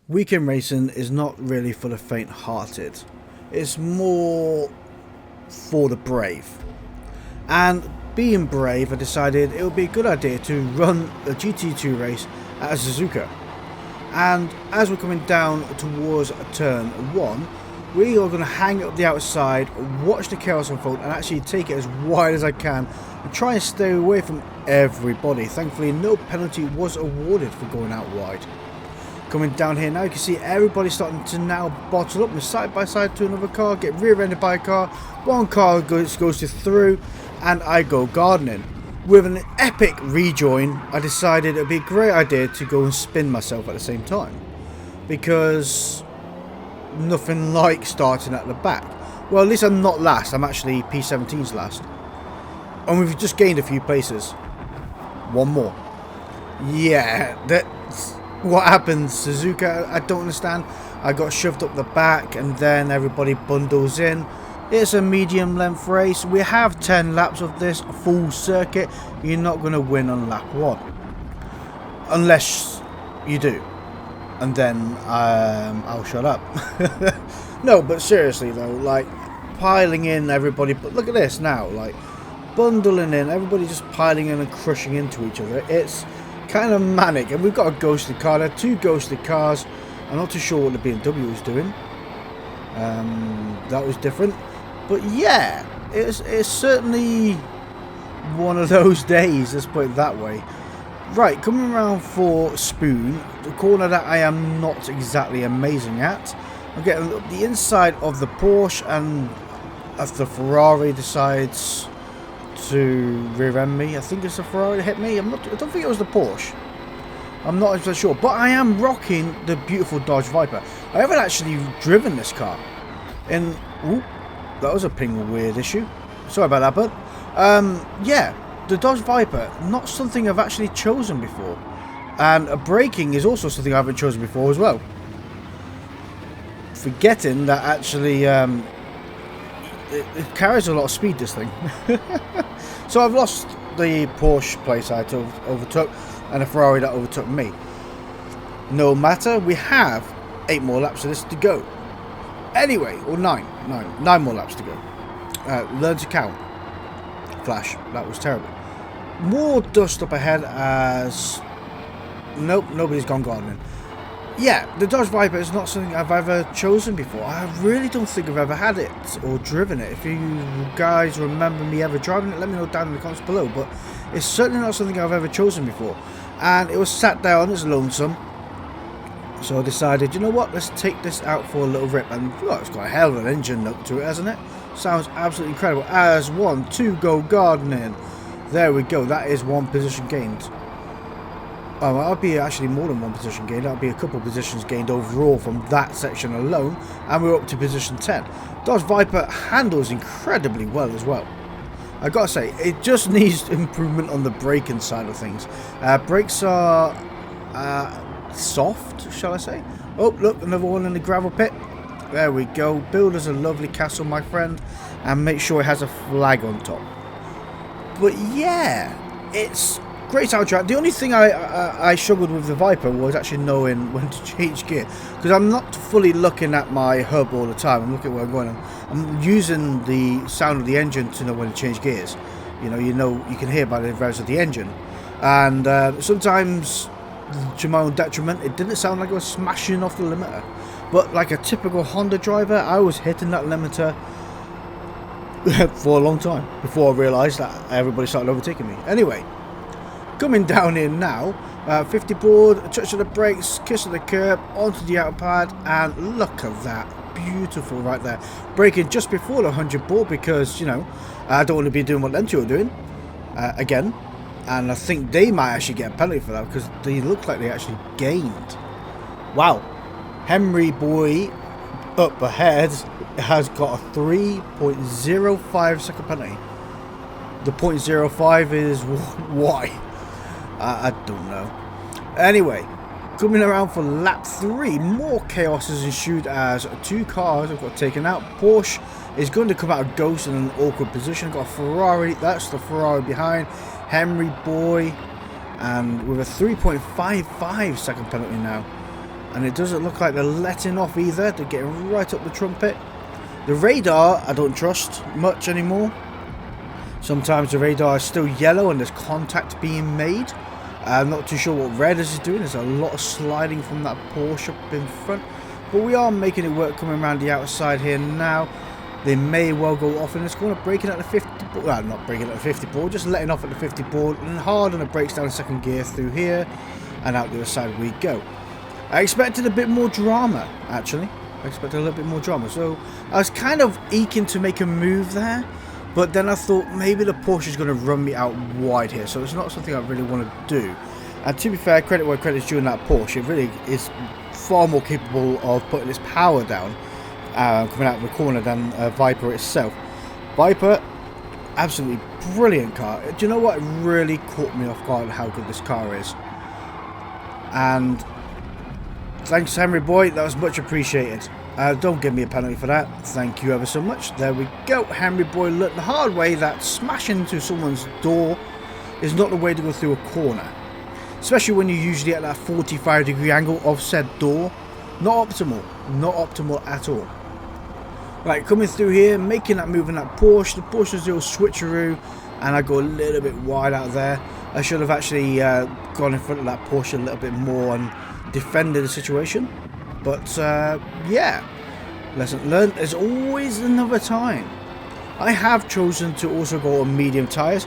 Weekend racing is not really for the faint-hearted. It's more for the brave. And being brave, I decided it would be a good idea to run a GT2 race at Suzuka. And as we're coming down towards turn 1, we are going to hang up the outside, watch the chaos unfold, and actually take it as wide as I can and try and stay away from everybody. Thankfully, no penalty was awarded for going out wide. Coming down here now, you can see everybody starting to now bottle up side by side to another car, get rear-ended by a car. One car goes through, and I go gardening. With an epic rejoin, I decided it would be a great idea to go and spin myself at the same time, because nothing like starting at the back. Well, at least I'm not last. I'm actually P17's last, and we've just gained a few places. One more. Yeah, that's what happens, Suzuka. I don't understand. I got shoved up the back and then everybody bundles in. It's a medium length race. We have 10 laps of this full circuit. You're not going to win on lap 1. Unless you do. And then I'll shut up. No, but seriously though, like piling in everybody. But look at this now, like bundling in, everybody just piling in and crushing into each other. It's kind of manic, and we've got a ghosted car. There are 2 ghosted cars. I'm not too sure what the BMW was doing. That was different, but yeah, it's certainly one of those days, let's put it that way. Right, coming around for Spoon, the corner that I am not exactly amazing at. I'm getting the inside of the Porsche, and as the Ferrari decides to rear-end me. I think it's the Ferrari that hit me. I don't think it was the Porsche. I'm not exactly sure, but I am rocking the beautiful Dodge Viper. I haven't actually driven this car. And ooh, that was a ping weird issue. Sorry about that, bud. Yeah, the Dodge Viper, not something I've actually chosen before, and braking is also something I haven't chosen before as well. Forgetting that actually it carries a lot of speed, this thing. So I've lost the Porsche place I overtook and a Ferrari that overtook me. No matter, we have 8 more laps of this to go. Anyway, or 9 more laps to go. Learn to count. Flash, that was terrible. More dust up ahead as... Nope, nobody's gone gardening. Yeah, the Dodge Viper is not something I've ever chosen before. I really don't think I've ever had it or driven it. If you guys remember me ever driving it, let me know down in the comments below. But it's certainly not something I've ever chosen before. And it was sat down, it's lonesome. So I decided, you know what, let's take this out for a little rip. And well, it's got a hell of an engine look to it, hasn't it? Sounds absolutely incredible. As 1, 2 go gardening. There we go, that is 1 position gained. Oh, that'll be actually more than 1 position gained. That'll be a couple of positions gained overall from that section alone, and we're up to position 10. Dodge Viper handles incredibly well as well. I gotta say, it just needs improvement on the braking side of things. Brakes are soft, shall I say? Oh, look, another one in the gravel pit. There we go. Build us a lovely castle, my friend, and make sure it has a flag on top. But yeah, it's great soundtrack. The only thing I struggled with the Viper was actually knowing when to change gear, because I'm not fully looking at my hub all the time. I'm looking at where I'm going. I'm using the sound of the engine to know when to change gears. You know, you can hear by the revs of the engine, and sometimes, to my own detriment, it didn't sound like it was smashing off the limiter. But like a typical Honda driver, I was hitting that limiter for a long time before I realised that everybody started overtaking me. Anyway. Coming down in now, 50 board, a touch of the brakes, kiss of the curb, onto the outer pad, and look at that, beautiful right there. Braking just before the 100 board because, you know, I don't want to be doing what them two are doing, again, and I think they might actually get a penalty for that because they look like they actually gained. Wow, Henry Boy up ahead has got a 3.05 second penalty. The 0.05 is why? I don't know. Anyway, coming around for lap 3, more chaos has ensued as 2 cars have got taken out. Porsche is going to come out of ghost in an awkward position. Got a Ferrari, that's the Ferrari behind. Henry Boy, and with a 3.55 second penalty now. And it doesn't look like they're letting off either. They're getting right up the trumpet. The radar, I don't trust much anymore. Sometimes the radar is still yellow and there's contact being made. I'm not too sure what red is doing. There's a lot of sliding from that Porsche up in front. But we are making it work coming around the outside here now. They may well go off in this corner, breaking at the 50 ball. Well, not breaking at the 50 ball, just letting off at the 50 ball. And hard on the brakes down second gear through here. And out the other side we go. I expected a bit more drama, actually. I expected a little bit more drama. So I was kind of eking to make a move there. But then I thought maybe the Porsche is going to run me out wide here. So it's not something I really want to do. And to be fair, credit where credit's due in that Porsche. It really is far more capable of putting its power down coming out of the corner than Viper itself. Viper, absolutely brilliant car. Do you know what? It really caught me off guard how good this car is. And thanks, Henry boy, that was much appreciated. Don't give me a penalty for that. Thank you ever so much. There we go. Henry boy learnt the hard way that smashing into someone's door is not the way to go through a corner. Especially when you're usually at that 45-degree angle of said door. Not optimal. Not optimal at all. Right, coming through here, making that move in that Porsche. The Porsche is a little switcheroo, and I go a little bit wide out there. I should have actually gone in front of that Porsche a little bit more and defended the situation. But, yeah. Lesson learned. There's always another time. I have chosen to also go on medium tyres.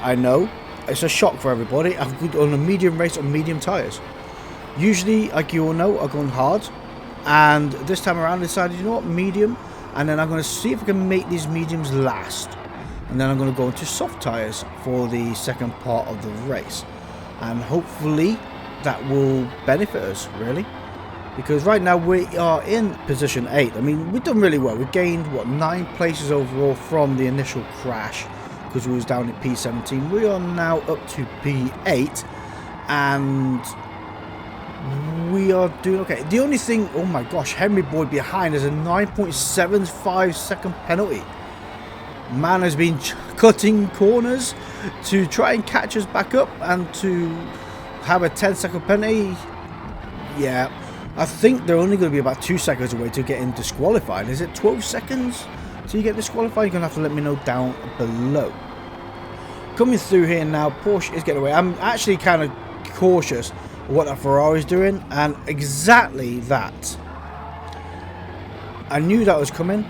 I know. It's a shock for everybody. I've gone on a medium race on medium tyres. Usually, like you all know, I've gone hard. And this time around I decided, you know what, medium. And then I'm going to see if I can make these mediums last. And then I'm going to go into soft tyres for the second part of the race. And hopefully that will benefit us, really. Because right now we are in position 8. I mean, we've done really well. We gained, what, 9 places overall from the initial crash. Because we was down at P17. We are now up to P8. And we are doing okay. The only thing, oh my gosh, Henry boy behind is a 9.75 second penalty. Man has been cutting corners to try and catch us back up and to have a 10-second penalty. Yeah, I think they're only going to be about 2 seconds away to getting disqualified. Is it 12 seconds till you get disqualified? You're going to have to let me know down below. Coming through here now, Porsche is getting away. I'm actually kind of cautious what that Ferrari's doing, and exactly that. I knew that was coming,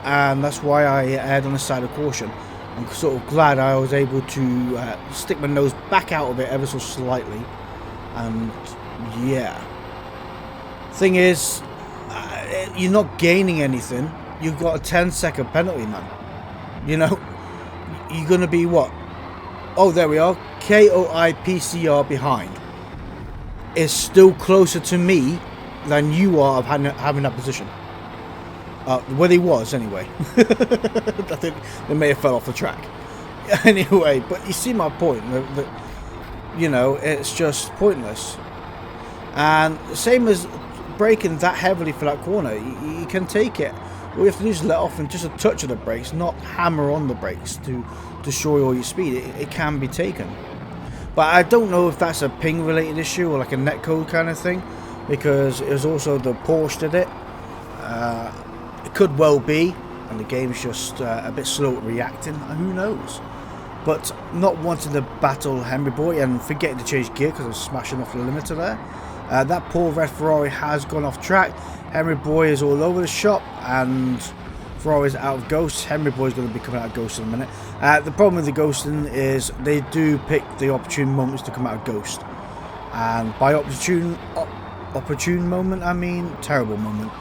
and that's why I erred on the side of caution. I'm sort of glad I was able to stick my nose back out of it ever so slightly. And yeah, thing is, you're not gaining anything. You've got a 10-second penalty, man. You know, you're gonna be what? Oh, there we are. KOIPCR behind is still closer to me than you are of having that position. Well, he was anyway. I think they may have fell off the track. Anyway, but you see my point. You know, it's just pointless. And same as braking that heavily for that corner, you can take it. All you have to do is let off and just a touch of the brakes, not hammer on the brakes to destroy all your speed. It can be taken. But I don't know if that's a ping related issue or like a netcode kind of thing, because it was also the Porsche did it. It could well be, and the game's just a bit slow at reacting. Who knows? But not wanting to battle Henry boy and forgetting to change gear because I'm smashing off the limiter there. That poor red Ferrari has gone off track. Henry boy is all over the shop, and Ferrari's out of ghosts. Henry boy's going to be coming out of ghost in a minute. The problem with the ghosting is they do pick the opportune moments to come out of ghost. And by opportune moment, I mean terrible moment.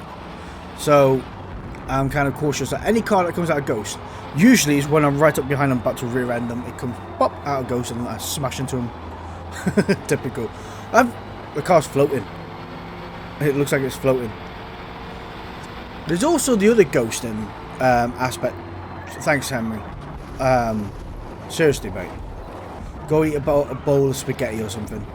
So I'm kind of cautious that any car that comes out of ghost usually is when I'm right up behind them about to rear end them. It comes pop out of ghost and I smash into them. Typical. The car's floating. It looks like it's floating. There's also the other ghosting aspect. Thanks, Henry. Seriously, mate. Go eat a bowl of spaghetti or something.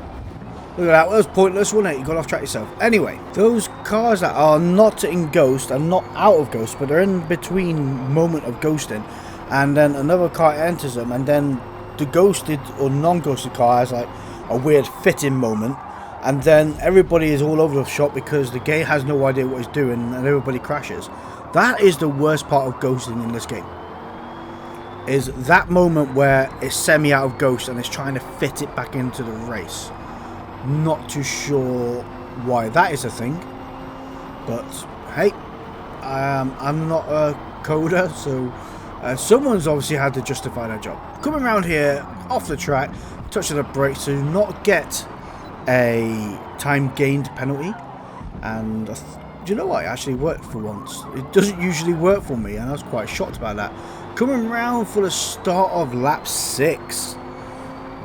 Look at that. That was pointless, wasn't it? You got off track yourself. Anyway, those cars that are not in ghost are not out of ghost, but they're in between moment of ghosting, and then another car enters them, and then the ghosted or non-ghosted car has like a weird fitting moment, and then everybody is all over the shop because the game has no idea what it's doing and everybody crashes. That is the worst part of ghosting in this game. Is that moment where it's semi out of ghost and it's trying to fit it back into the race. Not too sure why that is a thing, but hey, I'm not a coder, so someone's obviously had to justify their job. Coming around here off the track, touching the brakes to not get a time gained penalty, and do you know what, it actually worked for once. It doesn't usually work for me, and I was quite shocked about that. Coming round for the start of lap 6.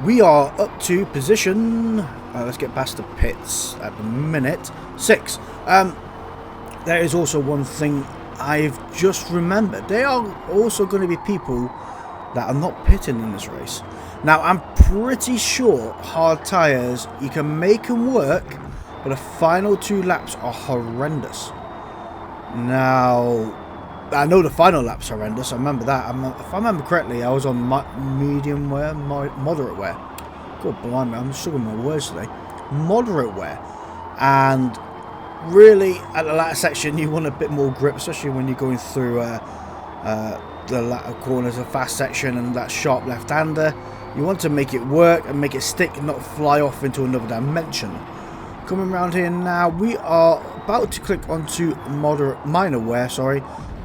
We are up to position, let's get past the pits at the minute, 6. There is also one thing I've just remembered. There are also going to be people that are not pitting in this race. Now, I'm pretty sure hard tyres, you can make them work, but the final 2 laps are horrendous. Now, I know the final lap's horrendous, I remember that. If I remember correctly, I was on medium wear, moderate wear. God blimey, I'm struggling with my words today. Moderate wear. And really, at the latter section, you want a bit more grip, especially when you're going through the latter corners, a fast section, and that sharp left-hander. You want to make it work and make it stick, not fly off into another dimension. Coming around here now, we are about to click onto minor wear,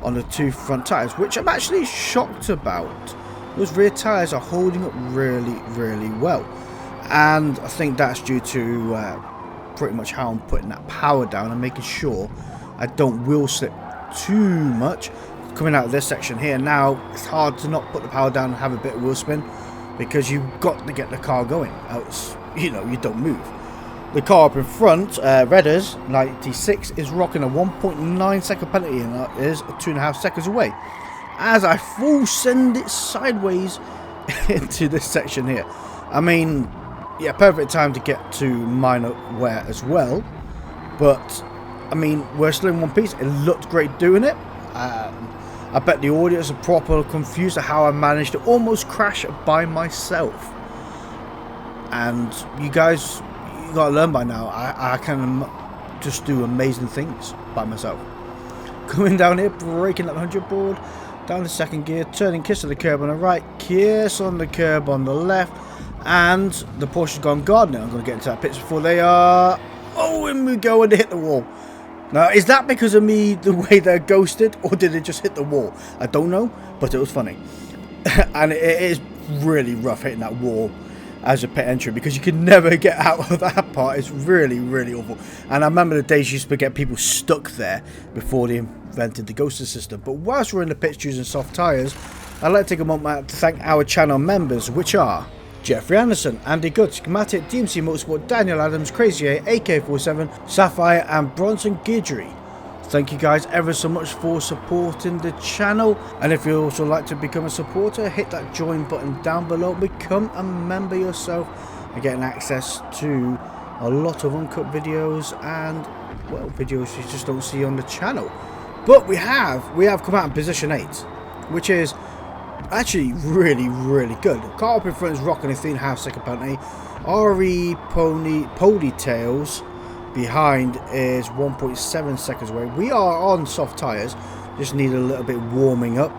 on the 2 front tyres, which I'm actually shocked about. Those rear tyres are holding up really, really well, and I think that's due to pretty much how I'm putting that power down and making sure I don't wheel slip too much. Coming out of this section here now, it's hard to not put the power down and have a bit of wheel spin, because you've got to get the car going, else you don't move. The car up in front, Redders 96, is rocking a 1.9 second penalty, and that is 2.5 seconds away, as I full send it sideways into this section here. I mean, yeah, perfect time to get to minor wear as well, but I mean, we're still in one piece. It looked great doing it. I bet the audience are proper confused at how I managed to almost crash by myself. And you guys, you gotta learn by now, I can just do amazing things by myself. Coming down here, braking that 100 board, down to second gear, turning kiss to the curb on the right, kiss on the curb on the left, and the Porsche's gone gardening. I'm going to get into that pitch before they are... Oh, and we go and hit the wall. Now, is that because of me, the way they're ghosted, or did it just hit the wall? I don't know, but it was funny. And it is really rough hitting that wall as a pit entry, because you can never get out of that part. It's really, really awful. And I remember the days you used to get people stuck there before they invented the ghosting system. But whilst we're in the pits using soft tyres, I'd like to take a moment to thank our channel members, which are Jeffrey Anderson, Andy Good, Schematic, DMC Motorsport, Daniel Adams, Crazy A, AK47, Sapphire, and Bronson Guidry. Thank you guys ever so much for supporting the channel, and if you also like to become a supporter, hit that join button down below, become a member yourself, and getting access to a lot of uncut videos and, well, videos you just don't see on the channel. But we have come out in position 8, which is actually really, really good. Car up in front is rocking a 3.5 second penalty. RE Ponytails behind is 1.7 seconds away. We are on soft tyres, just need a little bit warming up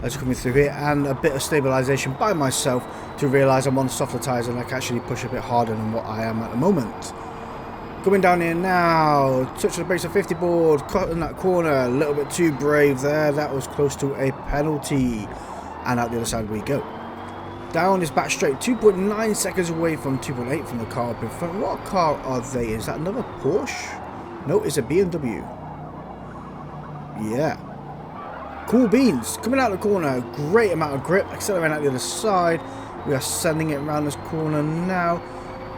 as coming through here, and a bit of stabilisation by myself to realise I'm on softer tyres and I can actually push a bit harder than what I am at the moment. Coming down here now, touch the brakes of 50 board, cutting that corner, a little bit too brave there, that was close to a penalty, and out the other side we go. Down is back straight, 2.9 seconds away from 2.8 from the car up in front. What car are they? Is that another Porsche? No, it's a BMW. Yeah. Cool beans. Coming out the corner, great amount of grip, accelerating out the other side. We are sending it around this corner now,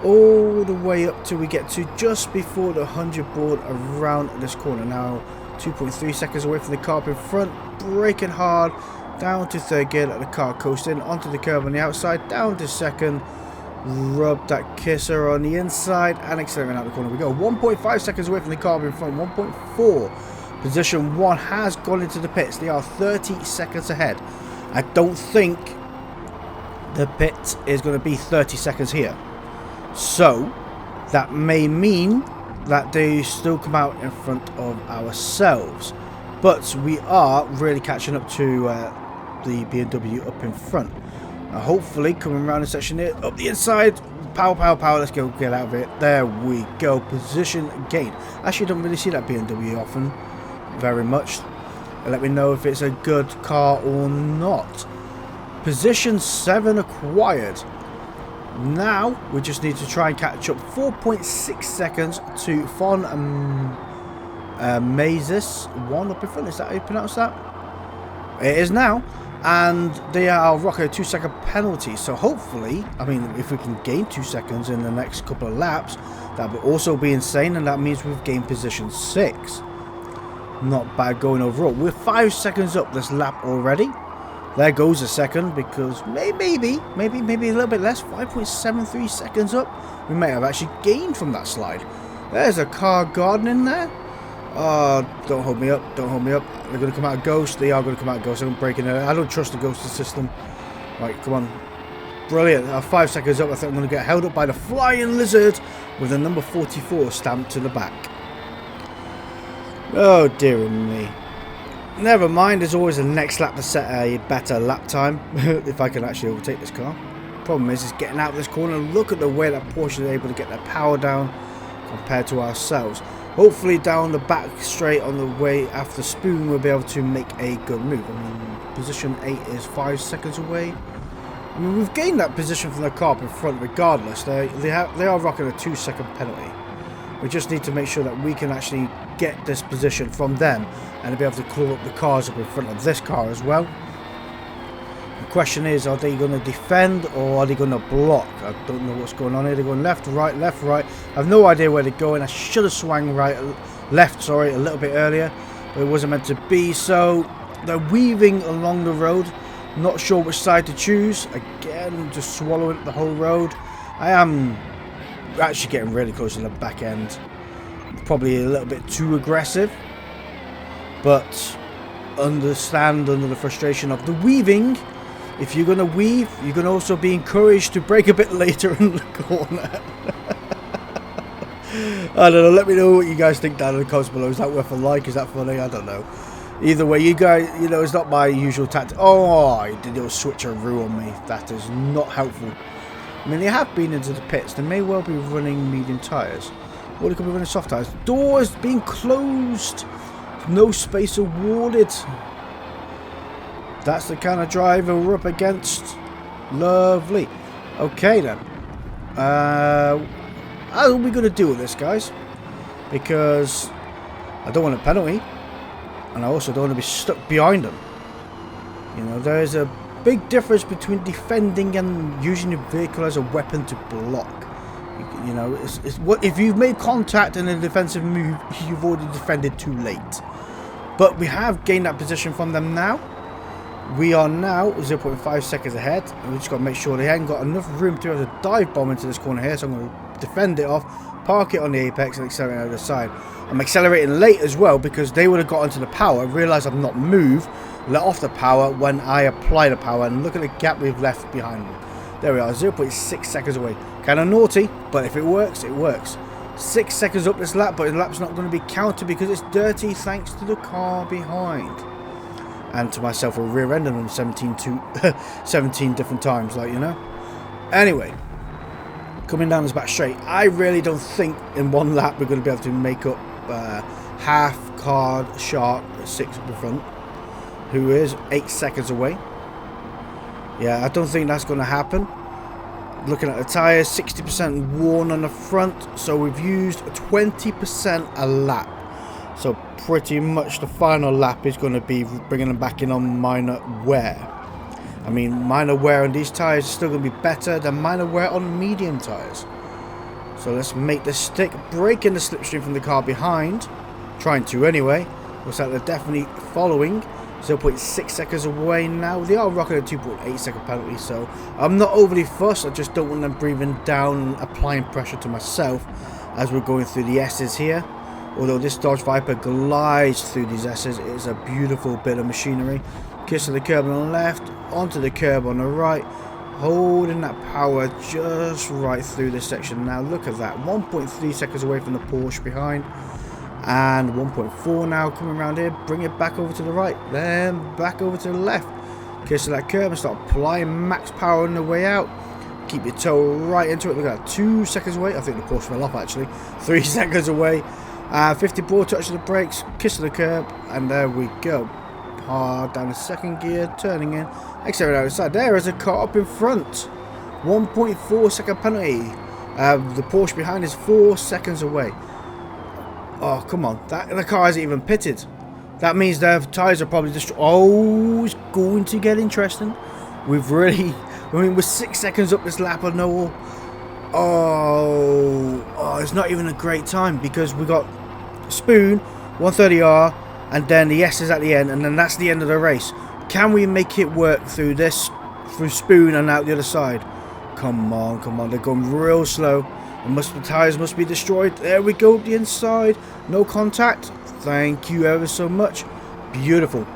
all the way up till we get to just before the 100 board around this corner. Now 2.3 seconds away from the car up in front, braking hard, down to third gear, let the car coast in, onto the curb on the outside, down to second, rub that kisser on the inside, and accelerating out the corner we go. 1.5 seconds away from the car up in front, 1.4. Position 1 has gone into the pits. They are 30 seconds ahead. I don't think the pit is going to be 30 seconds here. So, That may mean that they still come out in front of ourselves, but we are really catching up to the BMW up in front. Now hopefully coming around the section here, up the inside, power, power, power, let's go, get out of it. There we go, position gain. Actually don't really see that BMW often, very much. Let me know if it's a good car or not. Position 7 acquired. Now we just need to try and catch up 4.6 seconds to Fon Mazes 1 up in front. Is that how you pronounce that? It is now. And they are rocking a 2-second penalty. So hopefully, I mean, if we can gain 2 seconds in the next couple of laps, that would also be insane. And that means we've gained position 6. Not bad going overall. We're 5 seconds up this lap already. There goes a second, because maybe a little bit less. 5.73 seconds up. We may have actually gained from that slide. There's a car gardening there. Oh, don't hold me up. Don't hold me up. They're going to come out of Ghost. They are going to come out of Ghost. I'm breaking it. I don't trust the Ghost system. Right, come on. Brilliant. 5 seconds up. I think I'm going to get held up by the Flying Lizard with the number 44 stamped to the back. Oh, dear me. Never mind, there's always a next lap to set a better lap time if I can actually overtake this car. Problem is getting out of this corner. Look at the way that Porsche is able to get their power down compared to ourselves. Hopefully down the back straight on the way after Spoon we'll be able to make a good move. I mean, position 8 is 5 seconds away. I mean, we've gained that position from the car up in front regardless. They are rocking a 2-second penalty. We just need to make sure that we can actually get this position from them and be able to call up the cars up in front of this car as well. The question is, are they going to defend or are they going to block? I don't know what's going on here. They're going left, right, left, right. I have no idea where they're going. I should have swung left, a little bit earlier, but it wasn't meant to be. So they're weaving along the road. Not sure which side to choose. Again, just swallowing the whole road. I am actually getting really close to the back end. Probably a little bit too aggressive, but understand under the frustration of the weaving. If you're going to weave, you're going to also be encouraged to brake a bit later in the corner. I don't know, let me know what you guys think down in the comments below. Is that worth a like? Is that funny? I don't know. Either way, you guys, you know, it's not my usual tactic. Oh, he did a little switcheroo on me. That is not helpful. I mean, they have been into the pits. They may well be running medium tyres. Or they could be running soft tyres. Doors being closed. No space awarded. That's the kind of driver we're up against. Lovely. Okay then. How are we going to deal with this, guys? Because I don't want a penalty. And I also don't want to be stuck behind them. You know, there is a big difference between defending and using your vehicle as a weapon to block. You know, what if you've made contact in a defensive move, you've already defended too late. But we have gained that position from them now. We are now 0.5 seconds ahead, and we just got to make sure they haven't got enough room to be able to dive bomb into this corner here. So I'm going to defend it off, park it on the apex, and accelerate out the side. I'm accelerating late as well because they would have got into the power, realised I've not moved, let off the power when I apply the power, and look at the gap we've left behind me. There we are, 0.6 seconds away. Kind of naughty, but if it works, it works. 6 seconds up this lap, but the lap's not going to be counted because it's dirty thanks to the car behind. And to myself, we're rear-ending them 17 different times, like, you know. Anyway, coming down this back straight, I really don't think in one lap we're going to be able to make up half card Shark 6 up in front, who is 8 seconds away. Yeah, I don't think that's going to happen. Looking at the tyres, 60% worn on the front, so we've used 20% a lap. So pretty much the final lap is going to be bringing them back in on minor wear. I mean, minor wear on these tyres is still going to be better than minor wear on medium tyres. So let's make this stick, breaking the slipstream from the car behind. Trying to anyway. Looks like they're definitely following. 0.6 seconds away now. They are rocking a 2.8 second penalty, so I'm not overly fussed. I just don't want them breathing down and applying pressure to myself as we're going through the S's here. Although this Dodge Viper glides through these S's, it is a beautiful bit of machinery. Kiss to the curb on the left, onto the curb on the right. holding that power just right through this section. Now look at that, 1.3 seconds away from the Porsche behind, and 1.4 now coming around here. Bring it back over to the right, then back over to the left. Kiss that curb and start applying max power on the way out. Keep your toe right into it. Look at that, 2 seconds away. I think the Porsche fell off actually. 3 seconds away. 50 broad touch of the brakes, kiss of the curb, and there we go. Hard down the second gear, turning in, accelerating outside. There is a car up in front. 1.4 second penalty. The Porsche behind is 4 seconds away. Oh, come on. The car isn't even pitted. That means their tyres are probably destroyed. Oh, it's going to get interesting. We've really... I mean, we're 6 seconds up this lap, I know. Oh, it's not even a great time because we got Spoon, 130R, and then the S's at the end, and then that's the end of the race. Can we make it work through this, through Spoon and out the other side? Come on, come on. They're going real slow. The tyres must be destroyed. There we go, the inside. No contact. Thank you ever so much. Beautiful.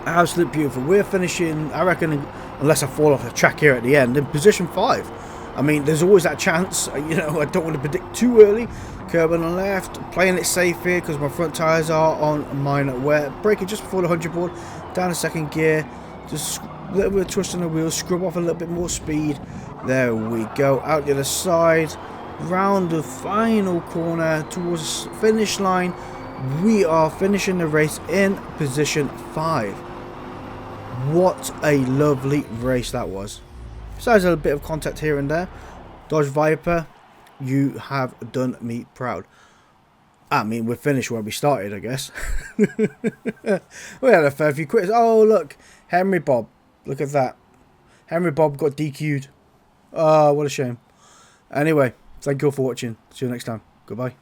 Absolute beautiful. We're finishing, I reckon, unless I fall off the track here at the end, in position 5. I mean, there's always that chance. You know, I don't want to predict too early. Curb on the left. Playing it safe here because my front tyres are on mine wet. Braking just before the 100 board. Down the second gear. Just a little bit of twist on the wheels. Scrub off a little bit more speed. There we go. Out the other side. Round the final corner towards the finish line. We are finishing the race in position 5. What a lovely race that was. Besides a bit of contact here and there. Dodge Viper, you have done me proud. I mean, we're finished where we started, I guess. We had a fair few quits. Oh, look. Henry Bob. Look at that. Henry Bob got DQ'd. Oh, what a shame. Anyway, thank you all for watching. See you next time. Goodbye.